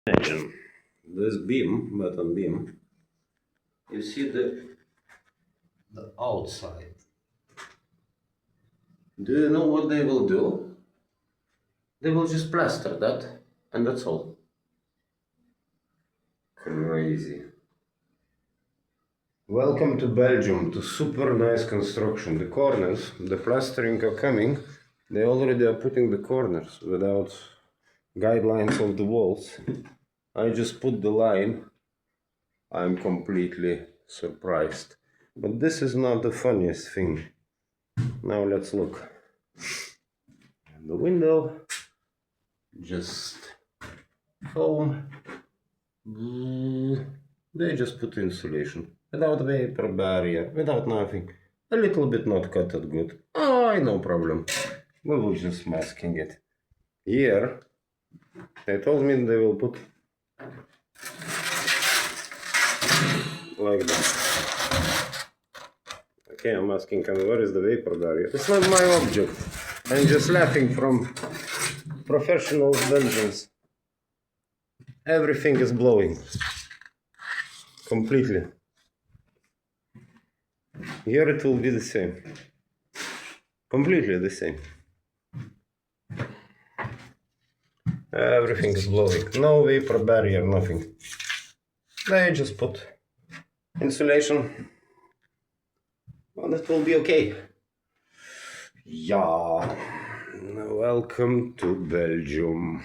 Imagine this beam, button beam, you see the outside. Do you know what they will do? They will just plaster that, and that's all. Crazy. Welcome to Belgium, to super nice construction. The corners, the plastering are coming. They already are putting the corners without guidelines of the walls. I just put the line. I'm completely surprised. But this is not the funniest thing. Now let's look. The window, just foam. They just put insulation without vapor barrier, without nothing. A little bit not cutted good. Oh, no problem. We will just masking it. Here, they told me they will put like that. Okay, I'm asking, where is the vapor barrier? It's not my object. I'm just laughing from professional Belgians. Everything is blowing. Completely. Here it will be the same. Completely the same. Everything is blowing. No vapor barrier, nothing. They just put insulation. And it will be okay. Yeah. Welcome to Belgium.